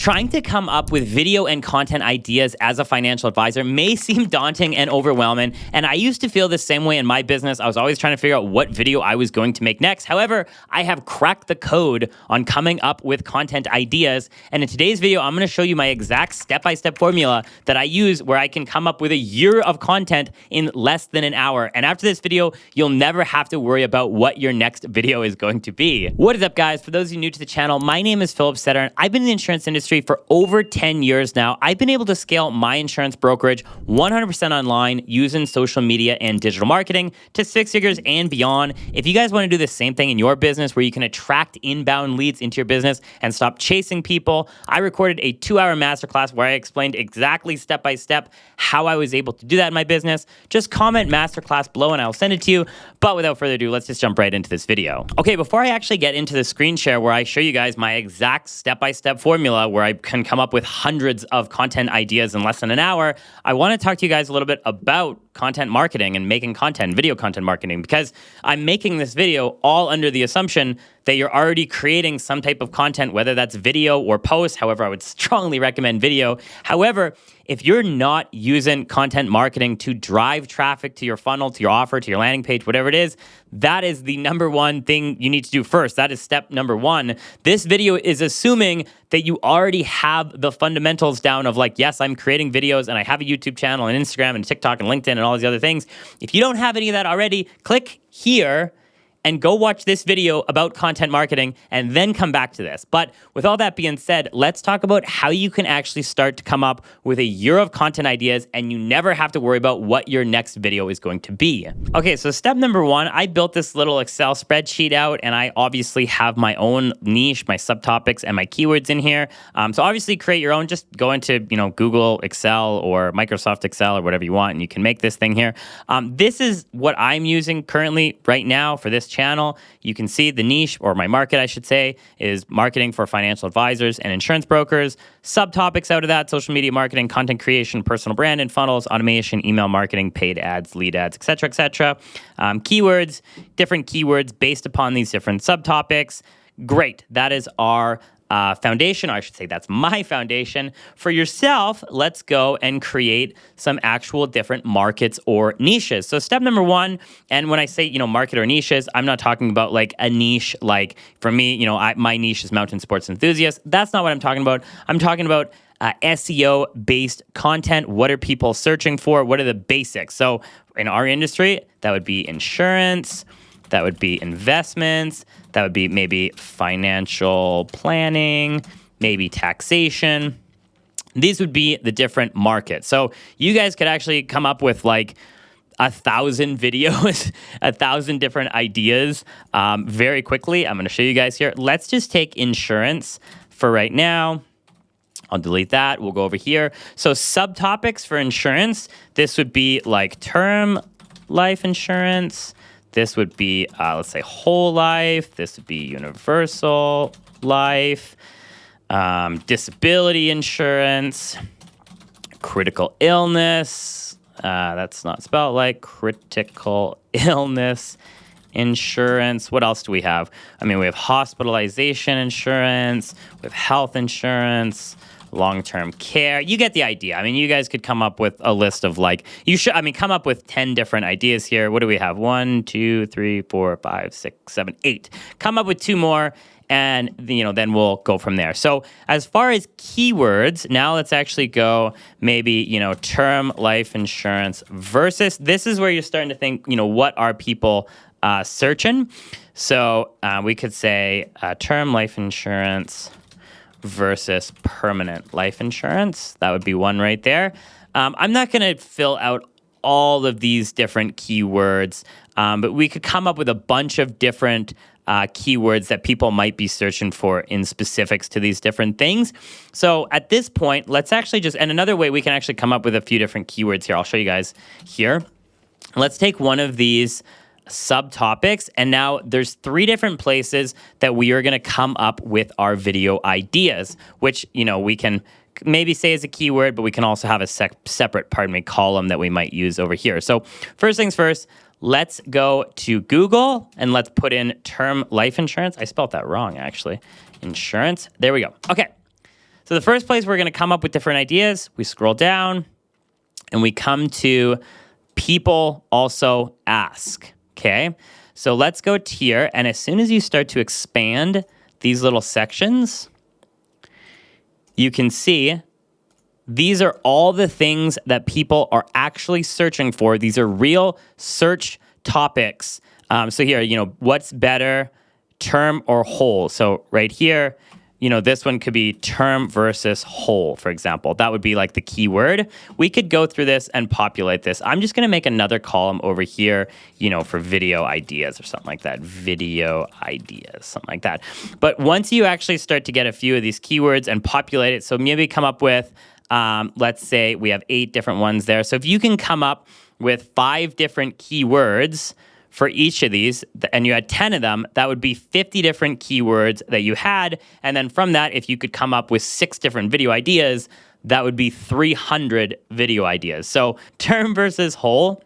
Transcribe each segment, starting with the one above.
Trying to come up with video and content ideas as a financial advisor may seem daunting and overwhelming, and I used to feel the same way in my business. I was always trying to figure out what video I was going to make next. However, I have cracked the code on coming up with content ideas, and in today's video, I'm going to show you my exact step-by-step formula that I use where I can come up with a year of content in less than an hour. And after this video, you'll never have to worry about what your next video is going to be. What is up, guys? For those of you new to the channel, my name is Philip Setter, and I've been in the insurance industry for over 10 years now. I've been able to scale my insurance brokerage 100% online using social media and digital marketing to 6 figures and beyond. If you guys want to do the same thing in your business where you can attract inbound leads into your business and stop chasing people, I recorded a 2-hour masterclass where I explained exactly step by step how I was able to do that in my business. Just comment masterclass below and I'll send it to you. But without further ado, let's just jump right into this video. Okay, before I actually get into the screen share where I show you guys my exact step-by-step formula where I can come up with hundreds of content ideas in less than an hour, I want to talk to you guys a little bit about content marketing and making content, video content marketing, because I'm making this video all under the assumption that you're already creating some type of content, whether that's video or post. However, I would strongly recommend video. However, if you're not using content marketing to drive traffic to your funnel, to your offer, to your landing page, whatever it is, that is the number one thing you need to do first. That is step number one. This video is assuming that you already have the fundamentals down of like, yes, I'm creating videos and I have a YouTube channel and Instagram and TikTok and LinkedIn and all these other things. If you don't have any of that already, click here and go watch this video about content marketing and then come back to this. But with all that being said, let's talk about how you can actually start to come up with a year of content ideas and you never have to worry about what your next video is going to be. Okay, so step number one, I built this little Excel spreadsheet out and I obviously have my own niche, my subtopics and my keywords in here. So obviously create your own, just go into, Google Excel or Microsoft Excel or whatever you want and you can make this thing here. This is what I'm using currently right now for this channel. You can see the niche, or my market, I should say, is marketing for financial advisors and insurance brokers. Subtopics out of that: social media marketing, content creation, personal brand and funnels, automation, email marketing, paid ads, lead ads, etc., etc. Keywords, different keywords based upon these different subtopics. Great. That is our foundation, or I should say that's my foundation. For yourself, let's go and create some actual different markets or niches. So step number one, and when I say, market or niches, I'm not talking about like a niche, like for me, my niche is mountain sports enthusiasts. That's not what I'm talking about. I'm talking about SEO-based content. What are people searching for? What are the basics? So in our industry, that would be insurance, that would be investments, that would be maybe financial planning, maybe taxation. These would be the different markets. So you guys could actually come up with like 1,000 videos, 1,000 different ideas very quickly. I'm going to show you guys here. Let's just take insurance for right now. I'll delete that. We'll go over here. So subtopics for insurance, this would be like term life insurance. This would be, let's say, whole life. This would be universal life, disability insurance, critical illness. That's not spelled like critical illness insurance. What else do we have? We have hospitalization insurance. We have health insurance, long-term care. You get the idea. You guys could come up with a list of come up with 10 different ideas here. What do we have? 1, 2, 3, 4, 5, 6, 7, 8. Come up with 2 more and, then we'll go from there. So as far as keywords, now let's actually go maybe, term life insurance versus, this is where you're starting to think, what are people searching? So we could say term life insurance versus permanent life insurance. That would be one right there. I'm not going to fill out all of these different keywords, but we could come up with a bunch of different keywords that people might be searching for in specifics to these different things. So at this point, let's actually and another way we can actually come up with a few different keywords here. I'll show you guys here. Let's take one of these subtopics, and now there's 3 different places that we are going to come up with our video ideas, which, we can maybe say as a keyword, but we can also have a separate, column that we might use over here. So first things first, let's go to Google and let's put in term life insurance. I spelled that wrong, actually. Insurance. There we go. Okay. So the first place we're going to come up with different ideas, we scroll down and we come to people also ask, okay? So let's go to here, and as soon as you start to expand these little sections, you can see these are all the things that people are actually searching for. These are real search topics. So here, what's better, term or whole? So right here, this one could be term versus whole, for example. That would be like the keyword. We could go through this and populate this. I'm just going to make another column over here, for video ideas or something like that. Video ideas, something like that. But once you actually start to get a few of these keywords and populate it, so maybe come up with, let's say we have 8 different ones there. So if you can come up with 5 different keywords for each of these, and you had 10 of them, that would be 50 different keywords that you had. And then from that, if you could come up with 6 different video ideas, that would be 300 video ideas. So term versus whole,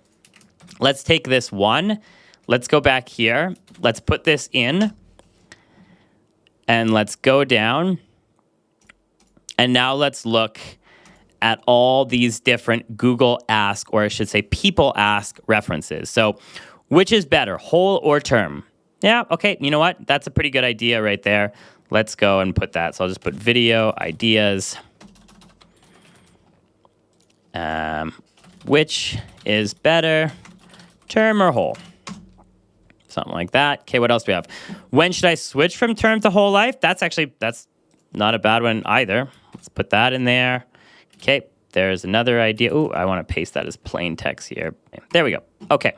let's take this one. Let's go back here. Let's put this in. And let's go down. And now let's look at all these different Google Ask, or I should say people ask references. So which is better, whole or term? Yeah, okay, you know what? That's a pretty good idea right there. Let's go and put that. So I'll just put video ideas. Which is better, term or whole? Something like that. Okay, what else do we have? When should I switch from term to whole life? That's not a bad one either. Let's put that in there. Okay, there's another idea. Oh, I want to paste that as plain text here. There we go. Okay.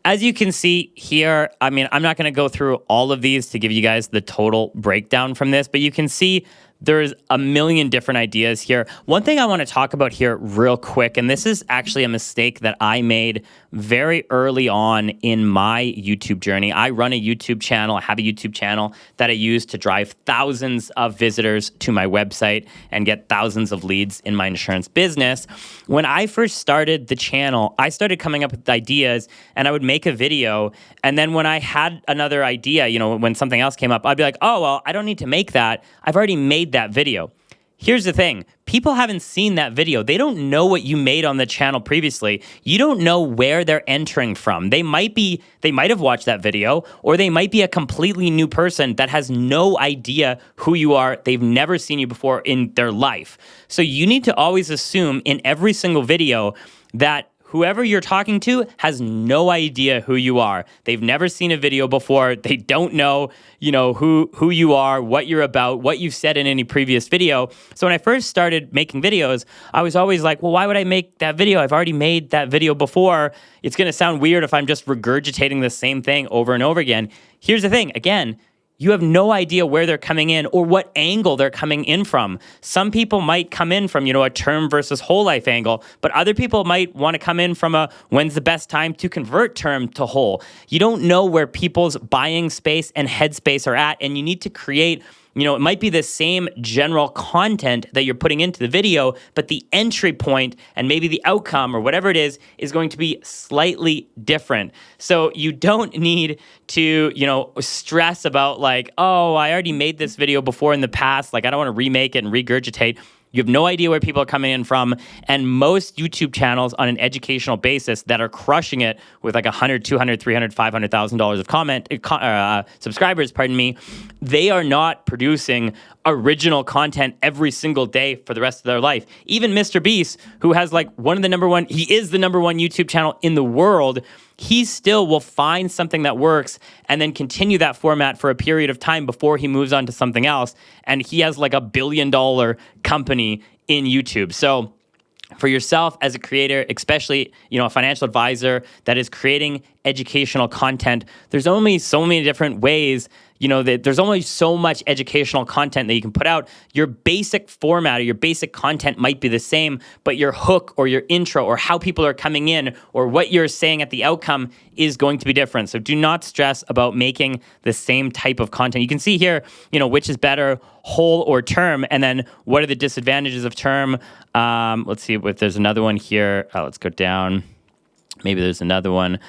As you can see here, I'm not going to go through all of these to give you guys the total breakdown from this, but you can see there's a million different ideas here. One thing I want to talk about here real quick, and this is actually a mistake that I made very early on in my YouTube journey. I run a YouTube channel. I have a YouTube channel that I use to drive thousands of visitors to my website and get thousands of leads in my insurance business. When I first started the channel, I started coming up with ideas, and I would make a video, and then when I had another idea, when something else came up, I'd be like, oh, well, I don't need to make that. I've already made that video. Here's the thing. People haven't seen that video. They don't know what you made on the channel previously. You don't know where they're entering from. They might have watched that video, or they might be a completely new person that has no idea who you are. They've never seen you before in their life. So you need to always assume in every single video that whoever you're talking to has no idea who you are. They've never seen a video before. They don't know, who you are, what you're about, what you've said in any previous video. So when I first started making videos, I was always like, well, why would I make that video? I've already made that video before. It's going to sound weird if I'm just regurgitating the same thing over and over again. Here's the thing. Again, you have no idea where they're coming in or what angle they're coming in from. Some people might come in from, a term versus whole life angle, but other people might want to come in from a when's the best time to convert term to whole. You don't know where people's buying space and headspace are at, and you need to create, it might be the same general content that you're putting into the video, but the entry point and maybe the outcome or whatever it is going to be slightly different. So you don't need to, stress about like, oh, I already made this video before in the past. Like, I don't want to remake it and regurgitate. You have no idea where people are coming in from. And most YouTube channels on an educational basis that are crushing it with like 100, 200, 300, $500,000 of subscribers, they are not producing original content every single day for the rest of their life. Even Mr. Beast, who has like he is the number one YouTube channel in the world, he still will find something that works and then continue that format for a period of time before he moves on to something else. And he has like $1 billion company in YouTube. So for yourself as a creator, especially, a financial advisor that is creating educational content, there's only so many different ways, that there's only so much educational content that you can put out. Your basic format or your basic content might be the same, but your hook or your intro or how people are coming in or what you're saying at the outcome is going to be different. So do not stress about making the same type of content. You can see here, which is better, whole or term, and then what are the disadvantages of term. Let's see if there's another one here. Let's go down. Maybe there's another one.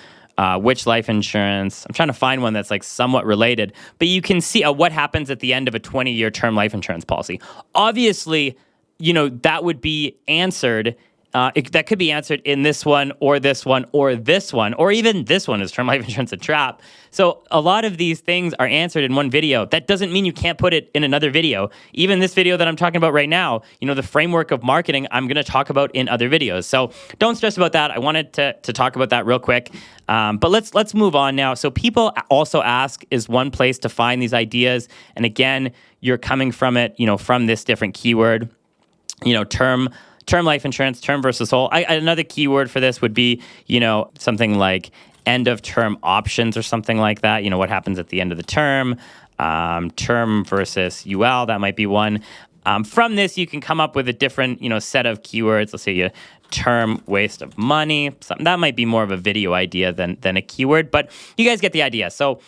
which life insurance. I'm trying to find one that's like somewhat related, but you can see what happens at the end of a 20-year term life insurance policy. Obviously, that would be answered. That could be answered in this one, or this one, or this one, or even this one. Is term life insurance a trap? So a lot of these things are answered in one video. That doesn't mean you can't put it in another video. Even this video that I'm talking about right now, the framework of marketing, I'm going to talk about in other videos. So don't stress about that. I wanted to talk about that real quick. But let's move on now. So people also ask, is one place to find these ideas? And again, you're coming from it, from this different keyword, term life insurance, term versus whole. Another keyword for this would be, something like end of term options or something like that. What happens at the end of the term, term versus UL, that might be one. From this, you can come up with a different, set of keywords. Let's say term waste of money. That might be more of a video idea than a keyword, but you guys get the idea. So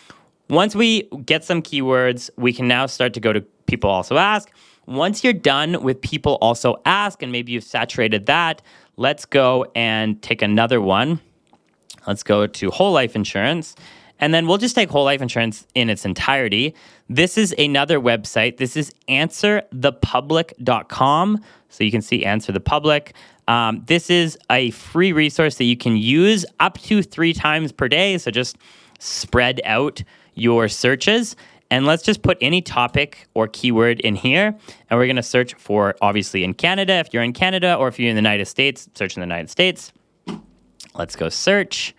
once we get some keywords, we can now start to go to people also ask. Once you're done with people also ask, and maybe you've saturated that, let's go and take another one. Let's go to whole life insurance. And then we'll just take whole life insurance in its entirety. This is another website. This is answerthepublic.com. So you can see Answer the Public. This is a free resource that you can use up to 3 times per day. So just spread out your searches. And let's just put any topic or keyword in here. And we're going to search for, obviously, in Canada. If you're in Canada, or if you're in the United States, search in the United States. Let's go search.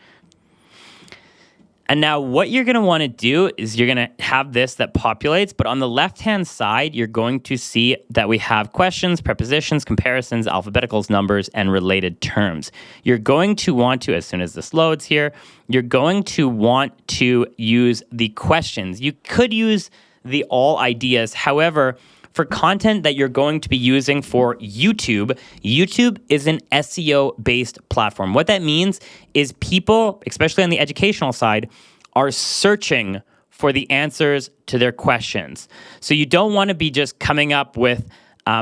And now what you're going to want to do is you're going to have this that populates, but on the left-hand side, you're going to see that we have questions, prepositions, comparisons, alphabeticals, numbers, and related terms. You're going to want to, as soon as this loads here, you're going to want to use the questions. You could use the all ideas. However, for content that you're going to be using for YouTube, YouTube is an SEO-based platform. What that means is people, especially on the educational side, are searching for the answers to their questions. So you don't want to be just coming up with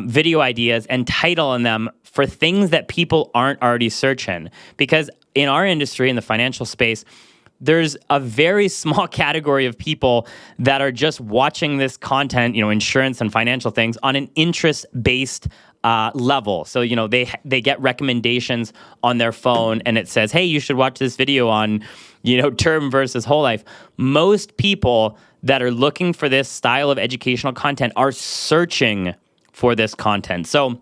video ideas and titling them for things that people aren't already searching. Because in our industry, in the financial space, there's a very small category of people that are just watching this content, insurance and financial things, on an interest-based level. So, they get recommendations on their phone and it says, hey, you should watch this video on, term versus whole life. Most people that are looking for this style of educational content are searching for this content. So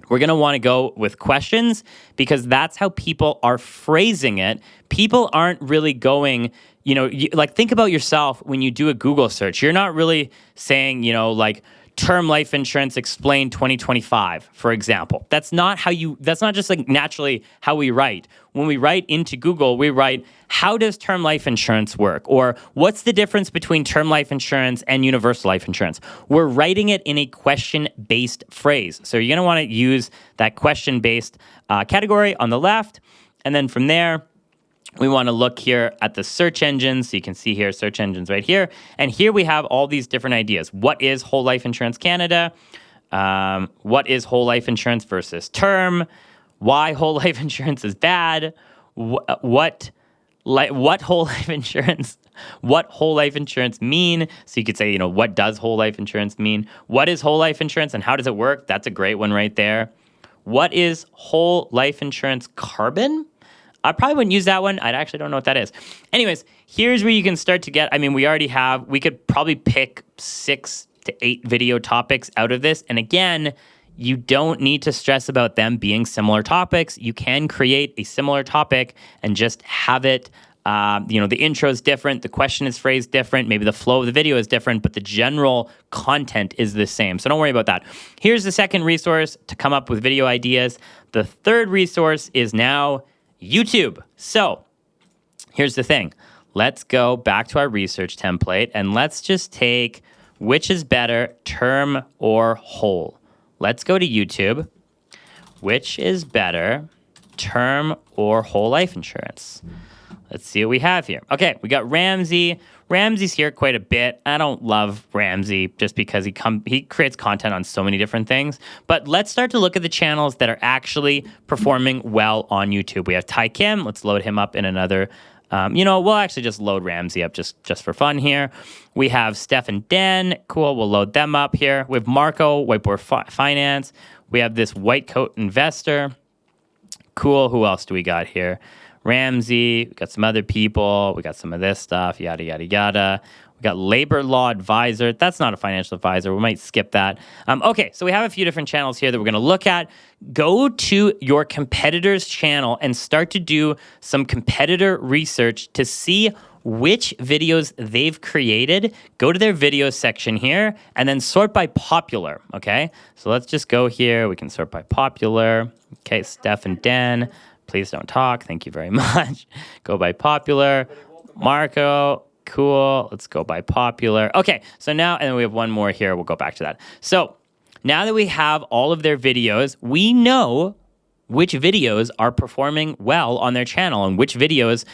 we're going to want to go with questions because that's how people are phrasing it. People aren't really going, think about yourself when you do a Google search. You're not really saying, term life insurance explained 2025, for example. That's not just like naturally how we write. When we write into Google, we write, how does term life insurance work? Or what's the difference between term life insurance and universal life insurance? We're writing it in a question-based phrase. So you're going to want to use that question-based category on the left. And then from there, we want to look here at the search engines. So you can see here, search engines right here. And here we have all these different ideas. What is whole life insurance Canada? What is whole life insurance versus term? Why whole life insurance is bad? What whole life insurance? What whole life insurance mean? So you could say, what does whole life insurance mean? What is whole life insurance and how does it work? That's a great one right there. What is whole life insurance carbon? I probably wouldn't use that one. I actually don't know what that is. Anyways, here's where you can start to get, we could probably pick 6 to 8 video topics out of this. And again, you don't need to stress about them being similar topics. You can create a similar topic and just have it, the intro is different, the question is phrased different, maybe the flow of the video is different, but the general content is the same. So don't worry about that. Here's the second resource to come up with video ideas. The third resource is now YouTube. So here's the thing. Let's go back to our research template and let's just take which is better, term or whole. Let's go to YouTube. Which is better, term or whole life insurance? Let's see what we have here. Okay, we got Ramsey. Ramsey's here quite a bit. I don't love Ramsey just because he creates content on so many different things. But let's start to look at the channels that are actually performing well on YouTube. We have Ty Kim. Let's load him up in another We'll actually just load Ramsey up just for fun here. We have Steph and Dan. Cool. We'll load them up here. We have Marco, Whiteboard Finance. We have this white coat investor. Cool. Who else do we got here? Ramsey. We got some other people. We got some of this stuff. Yada, yada, yada. We got labor law advisor. That's not a financial advisor. We might skip that. Okay, so we have a few different channels here that we're going to look at. Go to your competitor's channel and start to do some competitor research to see which videos they've created. Go to their video section here and then sort by popular, okay? So let's just go here. We can sort by popular. Okay, Steph and Dan, please don't talk. Thank you very much. Go by popular. Marco. Cool. Let's go by popular. Okay, so now, and then we have one more here. We'll go back to that. So now that we have all of their videos, we know which videos are performing well on their channel and which videos,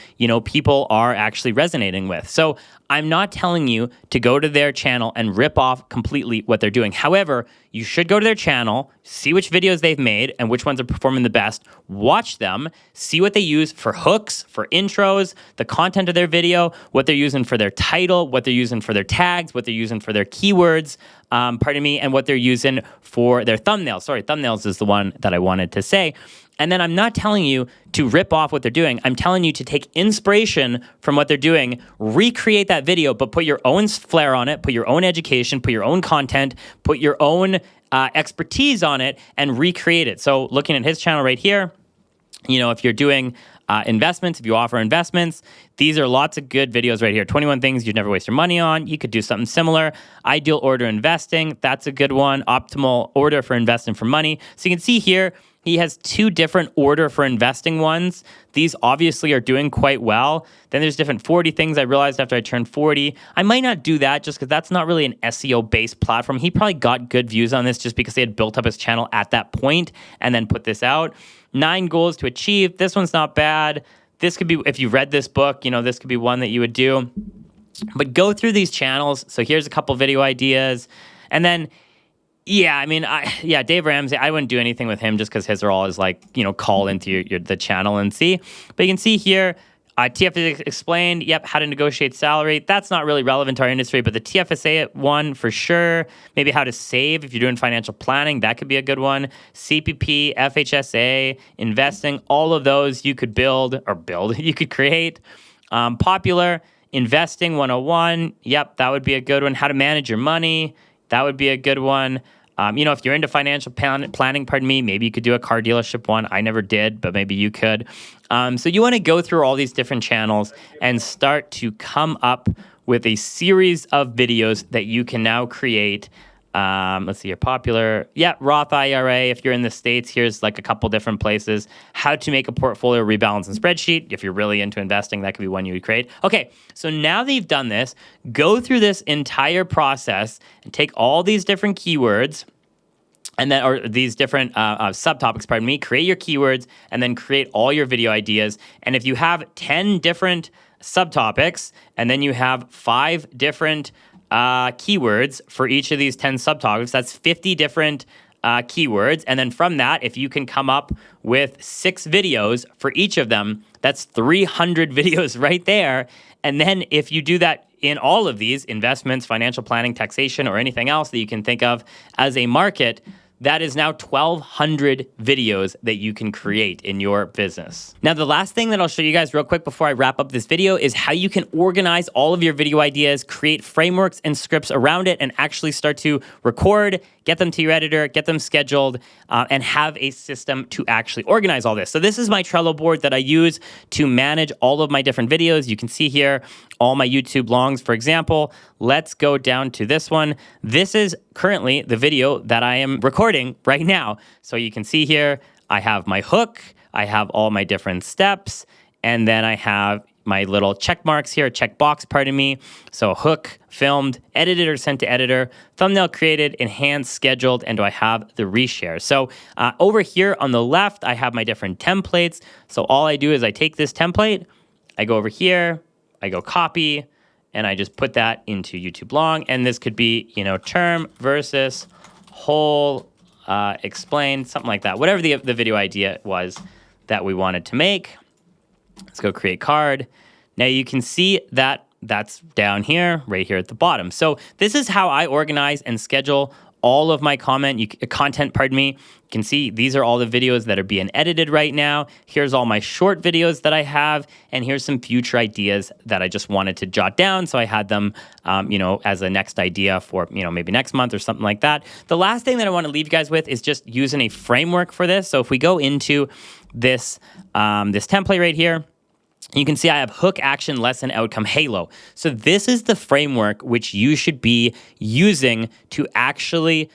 people are actually resonating with. So I'm not telling you to go to their channel and rip off completely what they're doing. However, you should go to their channel, see which videos they've made and which ones are performing the best, watch them, see what they use for hooks, for intros, the content of their video, what they're using for their title, what they're using for their tags, what they're using for their keywords, and what they're using for their thumbnails. Sorry, thumbnails is the one that I wanted to say. And then I'm not telling you to rip off what they're doing. I'm telling you to take inspiration from what they're doing, recreate that video, but put your own flair on it, put your own education, put your own content, put your own expertise on it, and recreate it. So looking at his channel right here, if you're doing investments, if you offer investments, these are lots of good videos right here. 21 things you'd never waste your money on. You could do something similar. Ideal order investing, that's a good one. Optimal order for investing for money. So you can see here, he has 2 different order for investing ones. These obviously are doing quite well. Then there's different 40 things I realized after I turned 40. I might not do that just because that's not really an SEO-based platform. He probably got good views on this just because they had built up his channel at that point and then put this out. 9 goals to achieve. This one's not bad. This could be, if you read this book, this could be one that you would do. But go through these channels. So here's a couple video ideas. And then Dave Ramsey, I wouldn't do anything with him just because his are all is call into the channel and see. But you can see here, TFSA explained, how to negotiate salary. That's not really relevant to our industry, but the TFSA one for sure. Maybe how to save if you're doing financial planning. That could be a good one. CPP, FHSA, investing, all of those you could you could create. Popular, investing 101. Yep, that would be a good one. How to manage your money. That would be a good one. If you're into financial planning, maybe you could do a car dealership one. I never did, but maybe you could. So you want to go through all these different channels and start to come up with a series of videos that you can now create. Let's see, you're popular. Yeah, Roth IRA. If you're in the States, here's a couple different places. How to make a portfolio rebalance and spreadsheet. If you're really into investing, that could be one you would create. Okay, so now that you've done this, go through this entire process and take all these different keywords or these different subtopics, create your keywords and then create all your video ideas. And if you have 10 different subtopics and then you have 5 different keywords for each of these 10 subtopics, that's 50 different keywords. And then from that, if you can come up with 6 videos for each of them, that's 300 videos right there. And then if you do that in all of these investments, financial planning, taxation, or anything else that you can think of as a market, that is now 1,200 videos that you can create in your business. Now, the last thing that I'll show you guys real quick before I wrap up this video is how you can organize all of your video ideas, create frameworks and scripts around it, and actually start to record, get them to your editor, get them scheduled, and have a system to actually organize all this. So this is my Trello board that I use to manage all of my different videos. You can see here all my YouTube longs, for example. Let's go down to this one. This is currently the video that I am recording right now. So you can see here, I have my hook, I have all my different steps, and then I have my little check marks here, check box, So hook, filmed, edited or sent to editor, thumbnail created, enhanced, scheduled, and do I have the reshare? So over here on the left, I have my different templates. So all I do is I take this template, I go over here, I go copy, and I just put that into YouTube long. And this could be, term versus whole, explain, something like that. Whatever the video idea was that we wanted to make. Let's go create card. Now you can see that that's down here, right here at the bottom. So this is how I organize and schedule all of my content. You can see these are all the videos that are being edited right now. Here's all my short videos that I have, and here's some future ideas that I just wanted to jot down. So I had them, as a next idea for, maybe next month or something like that. The last thing that I want to leave you guys with is just using a framework for this. So if we go into this, this template right here, you can see I have hook, action, lesson, outcome, halo. So this is the framework which you should be using to actually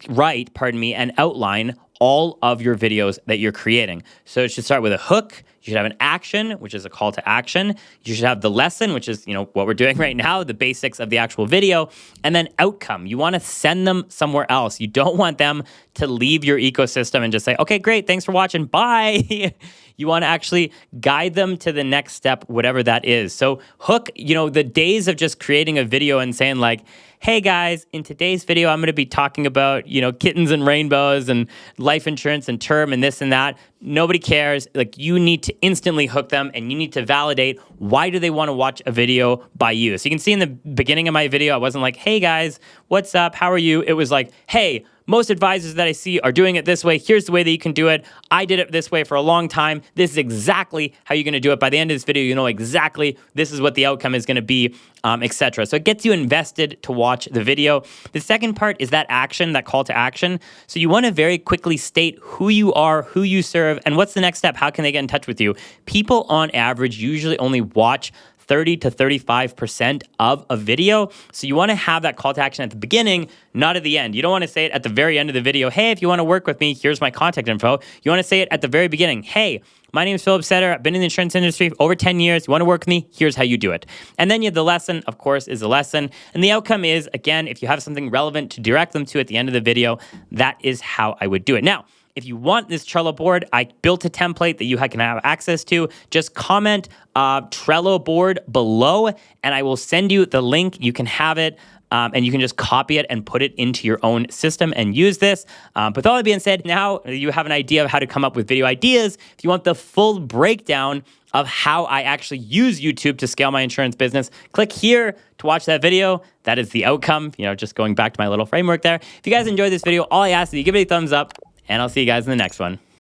write, and outline all of your videos that you're creating. So it should start with a hook. You should have an action, which is a call to action. You should have the lesson, which is, what we're doing right now, the basics of the actual video, and then outcome. You want to send them somewhere else. You don't want them to leave your ecosystem and just say, okay, great, thanks for watching, bye. You want to actually guide them to the next step, whatever that is. So hook, the days of just creating a video and saying like, hey guys, in today's video, I'm going to be talking about, kittens and rainbows and life insurance and term and this and that. Nobody cares. Like, you need to instantly hook them, and you need to validate why do they want to watch a video by you. So you can see in the beginning of my video, I wasn't like, hey guys, what's up? How are you? It was like, hey, most advisors that I see are doing it this way. Here's the way that you can do it. I did it this way for a long time. This is exactly how you're going to do it. By the end of this video, you know exactly this is what the outcome is going to be, etc. So it gets you invested to watch the video. The second part is that action, that call to action. So you want to very quickly state who you are, who you serve, and what's the next step. How can they get in touch with you? People on average usually only watch 30 to 35% of a video. So you want to have that call to action at the beginning, not at the end. You don't want to say it at the very end of the video. Hey, if you want to work with me, here's my contact info. You want to say it at the very beginning. Hey, my name is Philip Setter. I've been in the insurance industry for over 10 years. You want to work with me? Here's how you do it. And then you have the lesson, of course, is a lesson. And the outcome is, again, if you have something relevant to direct them to at the end of the video, that is how I would do it. Now, if you want this Trello board, I built a template that you can have access to. Just comment Trello board below, and I will send you the link. You can have it, and you can just copy it and put it into your own system and use this. But with all that being said, now you have an idea of how to come up with video ideas. If you want the full breakdown of how I actually use YouTube to scale my insurance business, click here to watch that video. That is the outcome, just going back to my little framework there. If you guys enjoyed this video, all I ask is you give it a thumbs up, and I'll see you guys in the next one.